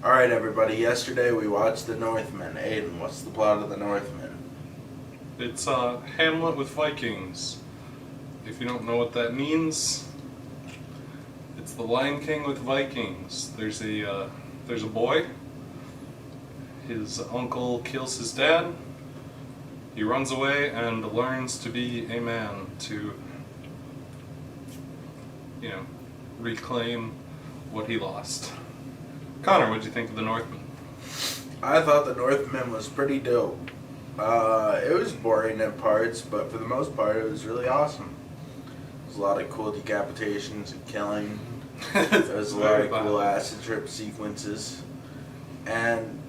Alright, everybody, yesterday we watched The Northman. Aiden, what's the plot of The Northman? It's Hamlet with Vikings. If you don't know what that means, it's the Lion King with Vikings. There's a boy. His uncle kills his dad. He runs away and learns to be a man to, reclaim what he lost. Connor, what'd you think of The Northman? I thought The Northman was pretty dope. It was boring at parts, but for the most part it was really awesome. There's a lot of cool decapitations and killing. There's a lot of cool acid trip sequences. And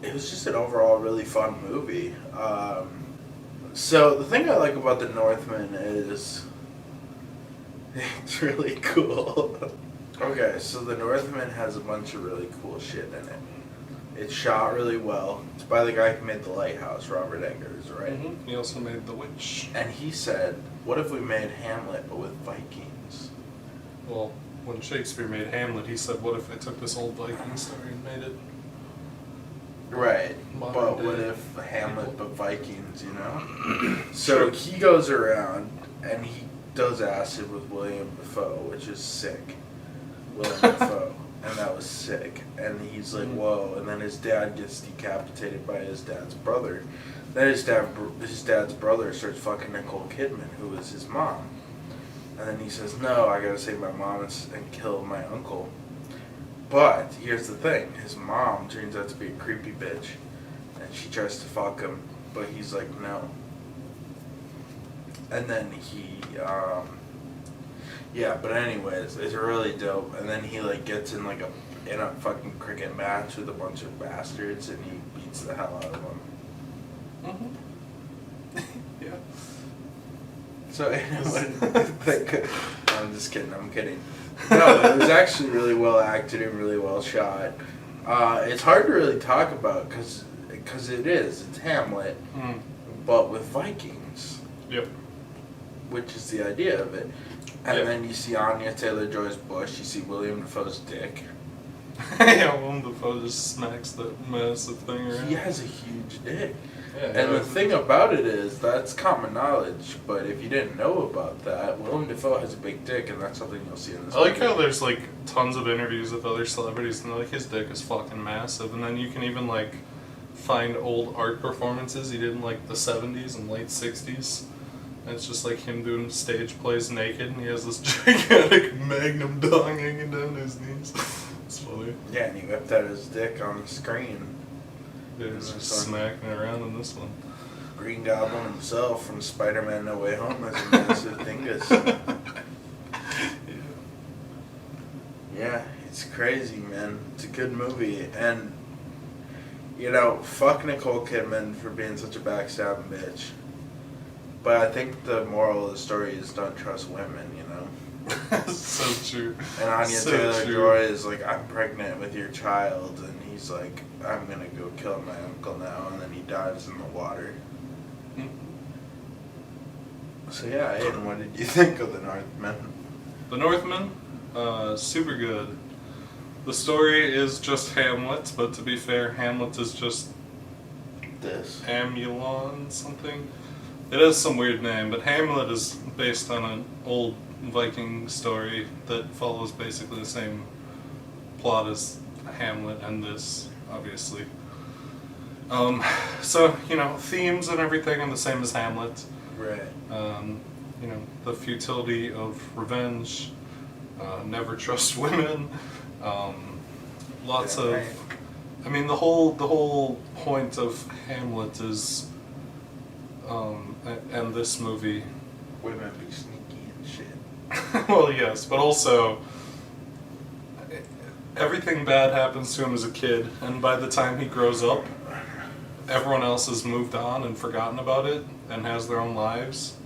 it was just an overall really fun movie. So the thing I like about The Northman is it's really cool. Okay, so The Northman has a bunch of really cool shit in it. It's shot really well. It's by the guy who made The Lighthouse, Robert Eggers, right? Mm-hmm. He also made The Witch. And he said, what if we made Hamlet but with Vikings? Well, when Shakespeare made Hamlet, he said, what if I took this old Viking story and made it Right, modern but day what if Hamlet people? but Vikings, you know? So he goes around and he does acid with William Dafoe, which is sick. William Dafoe. And that was sick. And he's like, whoa. And then his dad gets decapitated by his dad's brother. Then his dad's brother starts fucking Nicole Kidman, who was his mom. And then he says, no, I gotta save my mom and kill my uncle. But here's the thing. His mom turns out to be a creepy bitch. And she tries to fuck him. But he's like, no. And then he, yeah, but anyways, it's really dope. And then he like gets in like in a fucking cricket match with a bunch of bastards, and he beats the hell out of them. Mm-hmm. Yeah. So what did you think? I'm just kidding. I'm kidding. No, it was actually really well acted and really well shot. It's hard to really talk about because it's Hamlet, but with Vikings. Yep. Which is the idea of it. And Yep. then you see Anya Taylor-Joy's bush, you see William Dafoe's dick. Yeah, Willem Dafoe just smacks that massive thing around. He has a huge dick. Yeah, And the thing about it is, that's common knowledge, but if you didn't know about that, Willem Dafoe has a big dick, and that's something you'll see in this I like movie. how there's like tons of interviews with other celebrities and like his dick is fucking massive, and then you can even like find old art performances he did in like the 70s and late 60s. And it's just like him doing stage plays naked, and he has this gigantic magnum dong hanging down his knees. It's funny. Yeah, and he whipped out his dick on the screen. Yeah, he's just smacking around in this one. Green Goblin himself from Spider-Man No Way Home has a massive dingus. Yeah, it's crazy, man. It's a good movie. And, fuck Nicole Kidman for being such a backstabbing bitch. But I think the moral of the story is don't trust women, So true. And Anya So Taylor-Joy is like, I'm pregnant with your child, and he's like, I'm gonna go kill my uncle now, and then he dives in the water. So yeah, Aiden, what did you think of The Northman? The Northman, super good. The story is just Hamlet, but to be fair, Hamlet is just This. Amulon something. It has some weird name, but Hamlet is based on an old Viking story that follows basically the same plot as Hamlet and this, obviously. So, themes and everything are the same as Hamlet. Right. The futility of revenge, never trust women, lots Yeah, of... right. I mean, the whole point of Hamlet is, and this movie... Women be sneaky and shit. Well, yes, but also everything bad happens to him as a kid, and by the time he grows up, everyone else has moved on and forgotten about it and has their own lives,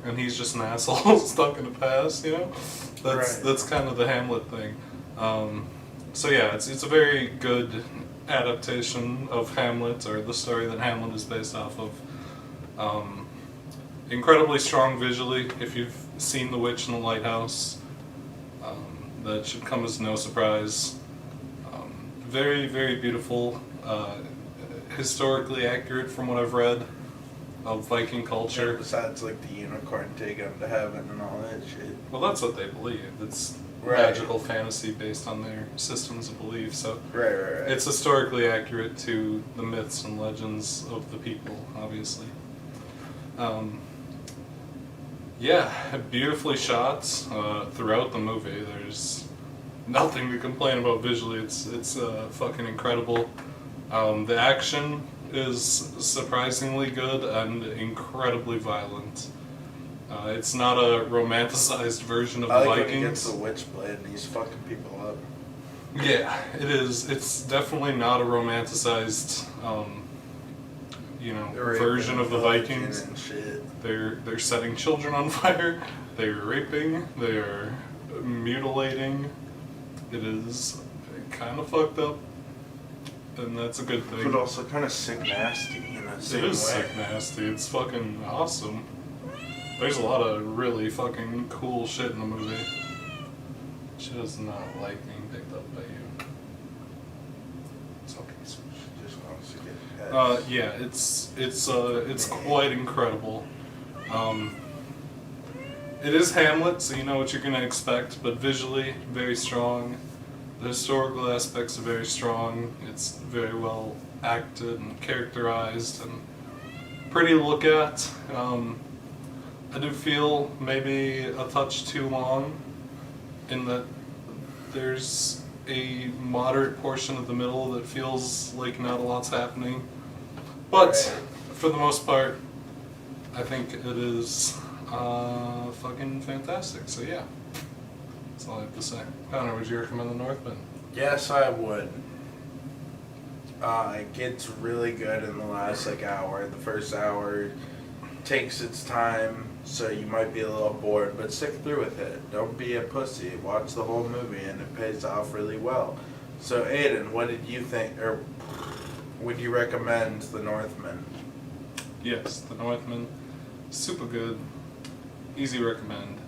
and he's just an asshole stuck in the past. That's kind of the Hamlet thing. So yeah, it's a very good adaptation of Hamlet, or the story that Hamlet is based off of. Incredibly strong visually. If you've seen The Witch in the Lighthouse, that should come as no surprise. very, very beautiful. Historically accurate from what I've read of Viking Yeah, culture. besides like the unicorn take them to heaven and all that shit. Well, that's what they believe. It's Right. magical fantasy based on their systems of belief. So Right. it's historically accurate to the myths and legends of the people, obviously. Yeah, beautifully shot throughout the movie. There's nothing to complain about visually. It's fucking incredible. The action is surprisingly good and incredibly violent. It's not a romanticized version of I the like when he Vikings. gets the witchblade and he's fucking people up. Yeah, it is. It's definitely not a romanticized, They're version of the raping Vikings. and shit. They're setting children on fire. They're raping. They are mutilating. It is kind of fucked up, and that's a good thing. But also kind of sick nasty in a same It is way. sick nasty. It's fucking awesome. There's a lot of really fucking cool shit in the movie. She does not like being picked up by you. It's okay, sweet. She just wants to get pets. Yeah, it's quite incredible. It is Hamlet, so you know what you're gonna expect, but visually very strong. The historical aspects are very strong. It's very well acted and characterized and pretty to look at. I do feel maybe a touch too long in that there's a moderate portion of the middle that feels like not a lot's happening. But Right. for the most part, I think it is fucking fantastic. So yeah, that's all I have to say. Connor, would you recommend The Northman? Yes, I would. It gets really good in the last hour. The first hour takes its time, so you might be a little bored, but stick through with it. Don't be a pussy. Watch the whole movie, and it pays off really well. So, Aiden, what did you think, or would you recommend The Northman? Yes, The Northman. Super good. Easy recommend.